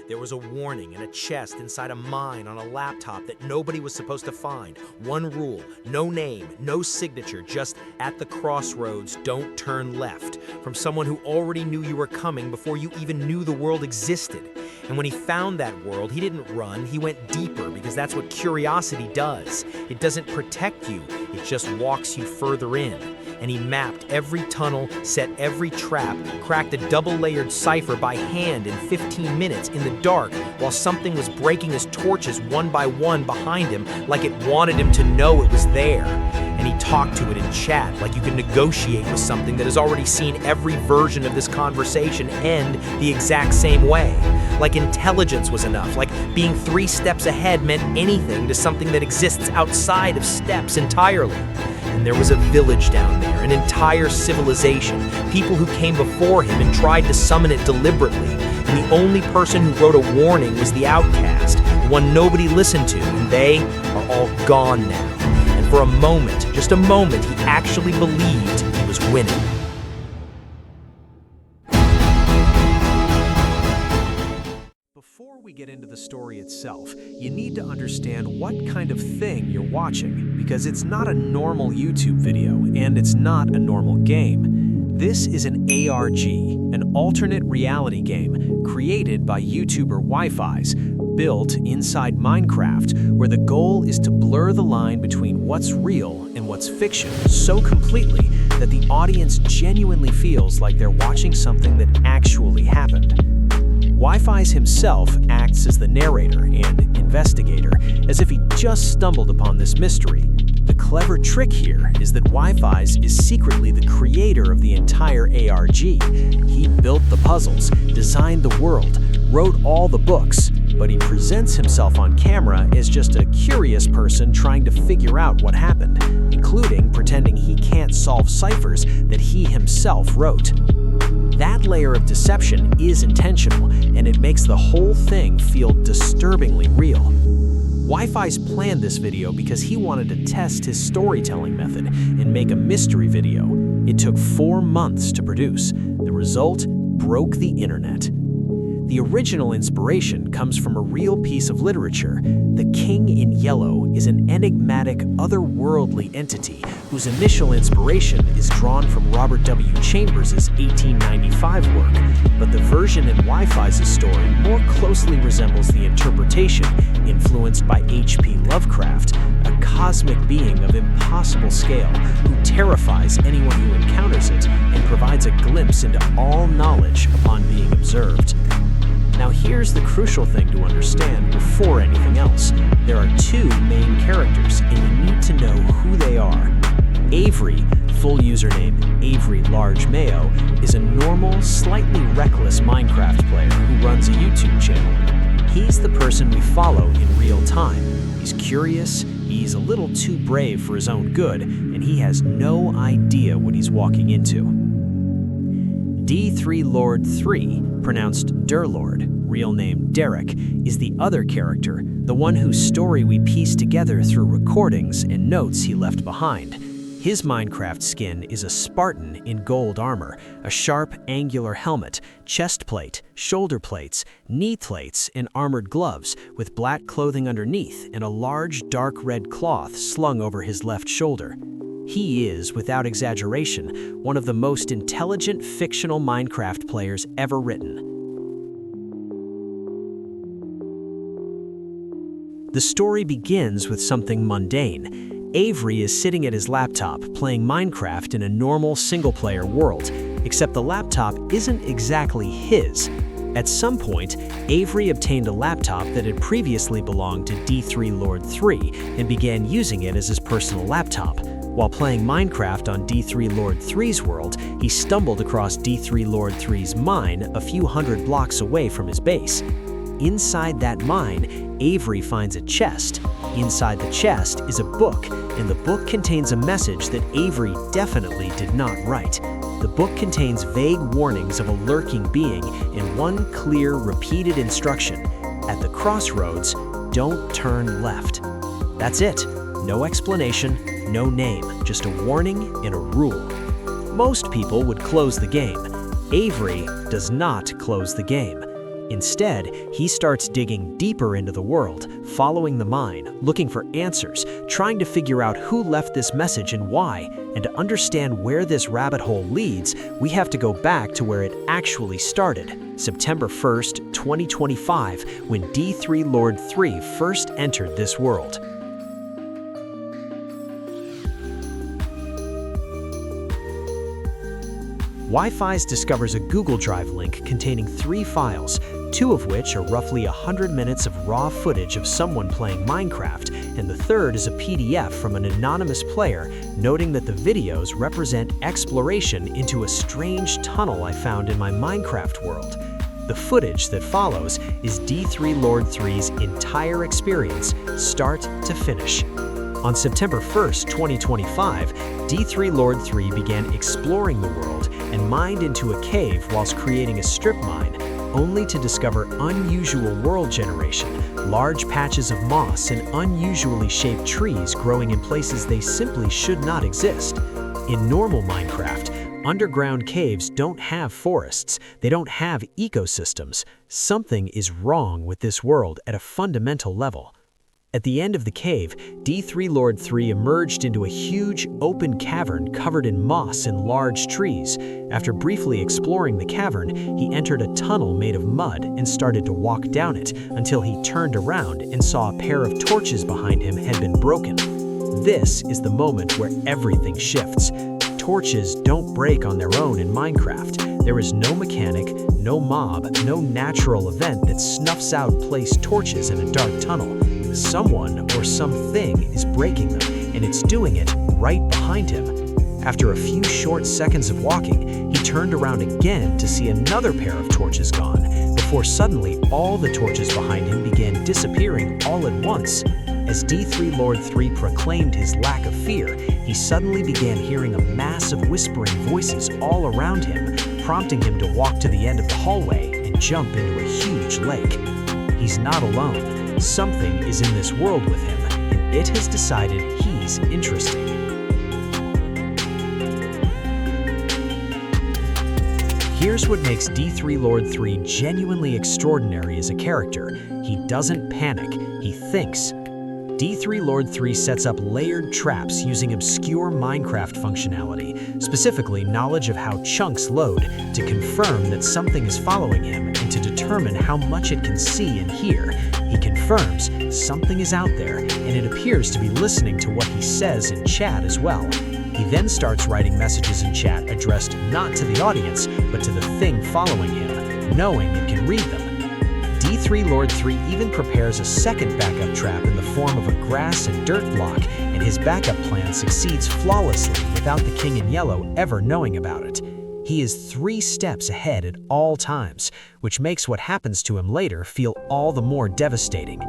There was a warning and a chest inside a mine on a laptop that nobody was supposed to find. One rule, no name, no signature, just at the crossroads, don't turn left. From someone who already knew you were coming before you even knew the world existed. And when he found that world, he didn't run, he went deeper, because that's what curiosity does. It doesn't protect you, it just walks you further in. And he mapped every tunnel, set every trap, cracked a double-layered cipher by hand in 15 minutes in the dark, while something was breaking his torches one by one behind him, like it wanted him to know it was there. And he talked to it in chat, like you can negotiate with something that has already seen every version of this conversation end the exact same way. Like intelligence was enough, like being 3 steps ahead meant anything to something that exists outside of steps entirely. And there was a village down there, an entire civilization, people who came before him and tried to summon it deliberately. And the only person who wrote a warning was the outcast, the one nobody listened to, and they are all gone now. And for a moment, just a moment, he actually believed he was winning. Before we get into the story itself, you need to understand what kind of thing you're watching, because it's not a normal YouTube video, and it's not a normal game. This is an ARG, an alternate reality game created by YouTuber WIfies, built inside Minecraft, where the goal is to blur the line between what's real and what's fiction so completely that the audience genuinely feels like they're watching something that actually happened. WIfies himself acts as the narrator and investigator, as if he just stumbled upon this mystery. The clever trick here is that WIfies is secretly the creator of the entire ARG. He built the puzzles, designed the world, wrote all the books, but he presents himself on camera as just a curious person trying to figure out what happened, including pretending he can't solve ciphers that he himself wrote. That layer of deception is intentional, and it makes the whole thing feel disturbingly real. WIfies planned this video because he wanted to test his storytelling method and make a mystery video. It took 4 months to produce. The result broke the internet. The original inspiration comes from a real piece of literature. The King in Yellow is an enigmatic, otherworldly entity whose initial inspiration is drawn from Robert W. Chambers' 1895 work, but the version in WIfies' story more closely resembles the interpretation influenced by H.P. Lovecraft, a cosmic being of impossible scale who terrifies anyone who encounters it and provides a glimpse into all knowledge upon being observed. Now here's the crucial thing to understand before anything else. There are 2 main characters, and you need to know who they are. Avery, full username Avery Large Mayo, is a normal, slightly reckless Minecraft player who runs a YouTube channel. He's the person we follow in real time. He's curious, he's a little too brave for his own good, and he has no idea what he's walking into. D3rlord3, pronounced D3rlord, real name Derek, is the other character, the one whose story we pieced together through recordings and notes he left behind. His Minecraft skin is a Spartan in gold armor, a sharp, angular helmet, chest plate, shoulder plates, knee plates, and armored gloves, with black clothing underneath and a large, dark red cloth slung over his left shoulder. He is, without exaggeration, one of the most intelligent fictional Minecraft players ever written. The story begins with something mundane. Avery is sitting at his laptop playing Minecraft in a normal single-player world, except the laptop isn't exactly his. At some point, Avery obtained a laptop that had previously belonged to D3rlord3 and began using it as his personal laptop. While playing Minecraft on D3rlord3's world, he stumbled across D3rlord3's mine a few hundred blocks away from his base. Inside that mine, Avery finds a chest. Inside the chest is a book, and the book contains a message that Avery definitely did not write. The book contains vague warnings of a lurking being and one clear, repeated instruction. At the crossroads, don't turn left. That's it. No explanation, no name, just a warning and a rule. Most people would close the game. Avery does not close the game. Instead, he starts digging deeper into the world, following the mine, looking for answers, trying to figure out who left this message and why. And to understand where this rabbit hole leads, we have to go back to where it actually started, September 1st, 2025, when D3rlord3 first entered this world. WIfies discovers a Google Drive link containing 3 files, 2 of which are roughly 100 minutes of raw footage of someone playing Minecraft, and the third is a PDF from an anonymous player noting that the videos represent exploration into a strange tunnel I found in my Minecraft world. The footage that follows is D3rlord3's entire experience, start to finish. On September 1st, 2025, D3rlord3 began exploring the world and mined into a cave whilst creating a strip mine, only to discover unusual world generation, large patches of moss and unusually shaped trees growing in places they simply should not exist. In normal Minecraft, underground caves don't have forests, they don't have ecosystems. Something is wrong with this world at a fundamental level. At the end of the cave, D3rlord3 emerged into a huge, open cavern covered in moss and large trees. After briefly exploring the cavern, he entered a tunnel made of mud and started to walk down it until he turned around and saw a pair of torches behind him had been broken. This is the moment where everything shifts. Torches don't break on their own in Minecraft. There is no mechanic, no mob, no natural event that snuffs out placed torches in a dark tunnel. Someone or something is breaking them, and it's doing it right behind him. After a few short seconds of walking, he turned around again to see another pair of torches gone, before suddenly all the torches behind him began disappearing all at once. As D3rlord3 proclaimed his lack of fear, he suddenly began hearing a mass of whispering voices all around him, prompting him to walk to the end of the hallway and jump into a huge lake. He's not alone. Something is in this world with him, and it has decided he's interesting. Here's what makes D3rlord3 genuinely extraordinary as a character. He doesn't panic, he thinks. D3rlord3 sets up layered traps using obscure Minecraft functionality, specifically knowledge of how chunks load, to confirm that something is following him and to determine how much it can see and hear. He confirms something is out there, and it appears to be listening to what he says in chat as well. He then starts writing messages in chat addressed not to the audience, but to the thing following him, knowing it can read them. D3rlord3 even prepares a second backup trap in the form of a grass and dirt block, and his backup plan succeeds flawlessly without the King in Yellow ever knowing about it. He is 3 steps ahead at all times, which makes what happens to him later feel all the more devastating.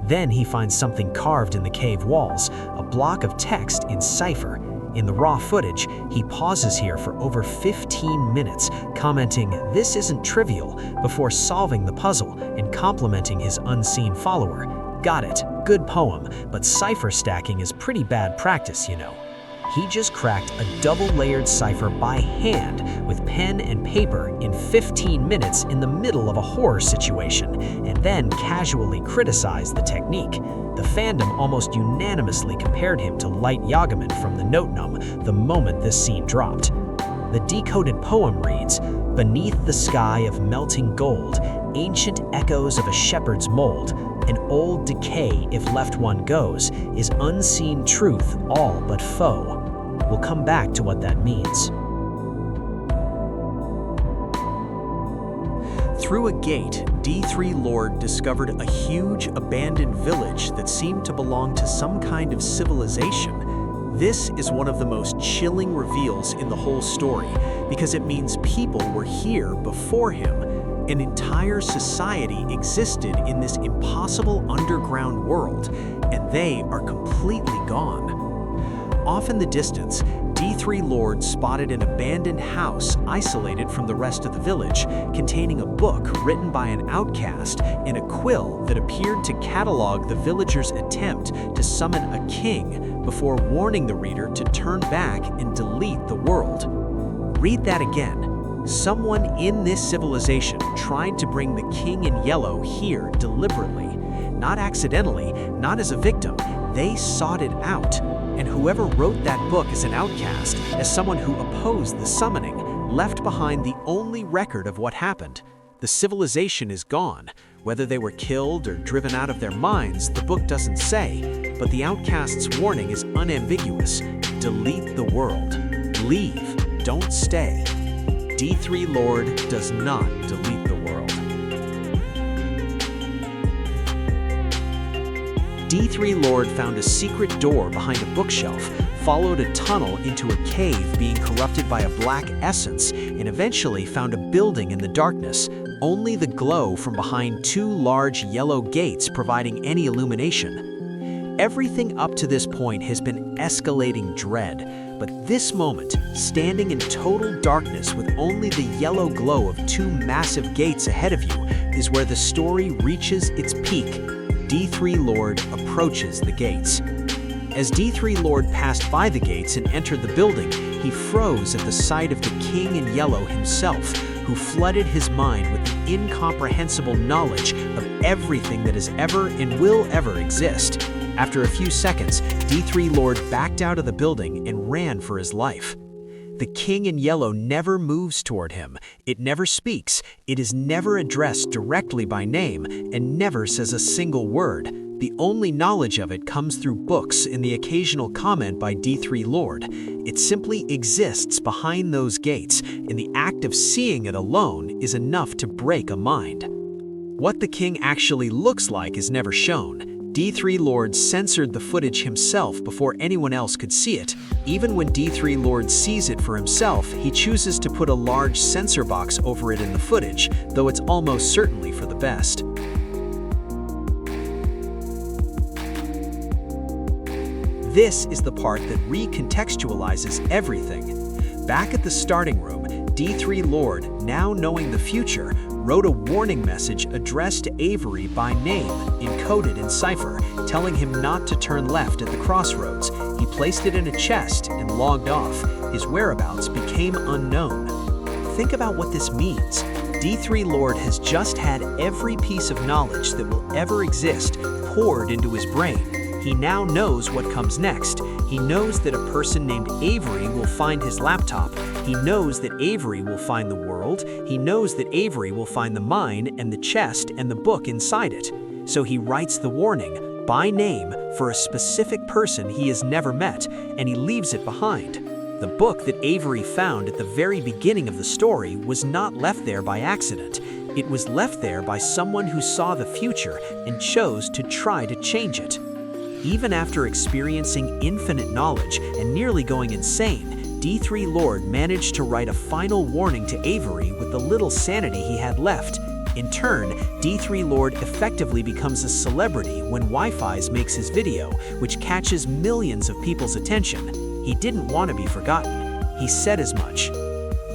Then he finds something carved in the cave walls, a block of text in cipher. In the raw footage, he pauses here for over 15 minutes, commenting, "This isn't trivial," before solving the puzzle and complimenting his unseen follower. "Got it, good poem, but cipher stacking is pretty bad practice, you know." He just cracked a double-layered cipher by hand with pen and paper in 15 minutes in the middle of a horror situation, and then casually criticized the technique. The fandom almost unanimously compared him to Light Yagami from the Note Gnome the moment this scene dropped. The decoded poem reads, "Beneath the sky of melting gold, ancient echoes of a shepherd's mold, an old decay if left one goes, is unseen truth all but foe." We'll come back to what that means. Through a gate, D3rlord discovered a huge abandoned village that seemed to belong to some kind of civilization. This is one of the most chilling reveals in the whole story, because it means people were here before him. An entire society existed in this impossible underground world, and they are completely gone. Off in the distance, D3rlord spotted an abandoned house isolated from the rest of the village, containing a book written by an outcast and a quill that appeared to catalog the villagers' attempt to summon a king before warning the reader to turn back and delete the world. Read that again. Someone in this civilization tried to bring the King in Yellow here deliberately. Not accidentally, not as a victim. They sought it out. And whoever wrote that book as an outcast, as someone who opposed the summoning, left behind the only record of what happened. The civilization is gone. Whether they were killed or driven out of their minds, the book doesn't say, but the outcast's warning is unambiguous. Delete the world. Leave. Don't stay. D3rlord does not delete the world. D3rlord found a secret door behind a bookshelf, followed a tunnel into a cave being corrupted by a black essence, and eventually found a building in the darkness, only the glow from behind two large yellow gates providing any illumination. Everything up to this point has been escalating dread, but this moment, standing in total darkness with only the yellow glow of two massive gates ahead of you, is where the story reaches its peak. D3rlord approaches the gates. As D3rlord passed by the gates and entered the building, he froze at the sight of the King in Yellow himself, who flooded his mind with the incomprehensible knowledge of everything that has ever and will ever exist. After a few seconds, D3rlord backed out of the building and ran for his life. The King in Yellow never moves toward him, it never speaks, it is never addressed directly by name, and never says a single word. The only knowledge of it comes through books and the occasional comment by D3rlord. It simply exists behind those gates, and the act of seeing it alone is enough to break a mind. What the King actually looks like is never shown. D3rlord censored the footage himself before anyone else could see it. Even when D3rlord sees it for himself, he chooses to put a large censor box over it in the footage, though it's almost certainly for the best. This is the part that recontextualizes everything. Back at the starting room, D3rlord, now knowing the future, wrote a warning message addressed to Avery by name, encoded in cipher, telling him not to turn left at the crossroads. He placed it in a chest and logged off. His whereabouts became unknown. Think about what this means. D3rlord has just had every piece of knowledge that will ever exist poured into his brain. He now knows what comes next. He knows that a person named Avery will find his laptop. He knows that Avery will find the world. He knows that Avery will find the mine and the chest and the book inside it. So he writes the warning, by name, for a specific person he has never met, and he leaves it behind. The book that Avery found at the very beginning of the story was not left there by accident. It was left there by someone who saw the future and chose to try to change it. Even after experiencing infinite knowledge and nearly going insane, D3rlord managed to write a final warning to Avery with the little sanity he had left. In turn, D3rlord effectively becomes a celebrity when WIfies makes his video, which catches millions of people's attention. He didn't want to be forgotten. He said as much.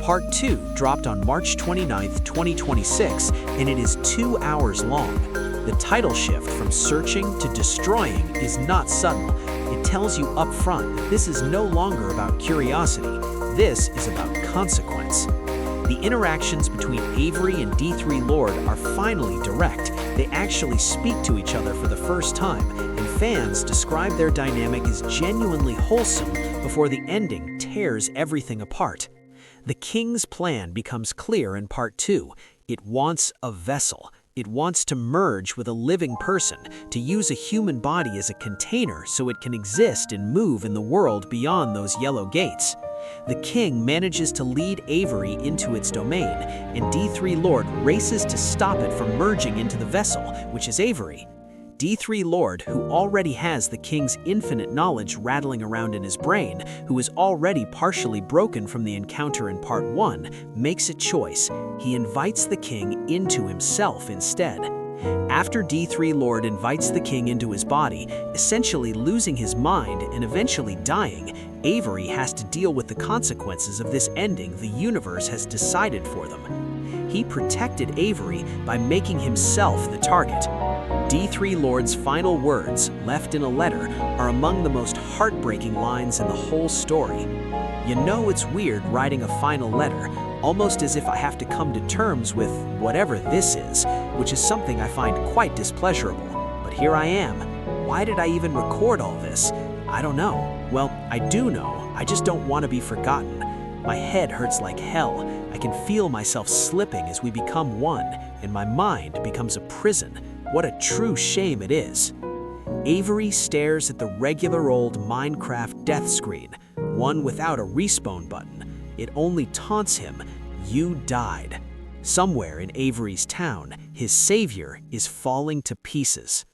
Part 2 dropped on March 29, 2026, and it is 2 hours long. The title shift from searching to destroying is not subtle. It tells you up front that this is no longer about curiosity. This is about consequence. The interactions between Avery and D3rlord are finally direct. They actually speak to each other for the first time, and fans describe their dynamic as genuinely wholesome before the ending tears everything apart. The King's plan becomes clear in Part 2. It wants a vessel. It wants to merge with a living person, to use a human body as a container so it can exist and move in the world beyond those yellow gates. The King manages to lead Avery into its domain, and D3rlord races to stop it from merging into the vessel, which is Avery. D3rlord, who already has the King's infinite knowledge rattling around in his brain, who is already partially broken from the encounter in Part 1, makes a choice. He invites the King into himself instead. After D3rlord invites the King into his body, essentially losing his mind and eventually dying, Avery has to deal with the consequences of this ending the universe has decided for them. He protected Avery by making himself the target. D3rlord's final words, left in a letter, are among the most heartbreaking lines in the whole story. You know it's weird writing a final letter, almost as if I have to come to terms with whatever this is, which is something I find quite displeasurable. But here I am. Why did I even record all this? I don't know. Well, I do know. I just don't want to be forgotten. My head hurts like hell. I can feel myself slipping as we become one, and my mind becomes a prison. What a true shame it is. Avery stares at the regular old Minecraft death screen, one without a respawn button. It only taunts him, "You died." Somewhere in Avery's town, his savior is falling to pieces.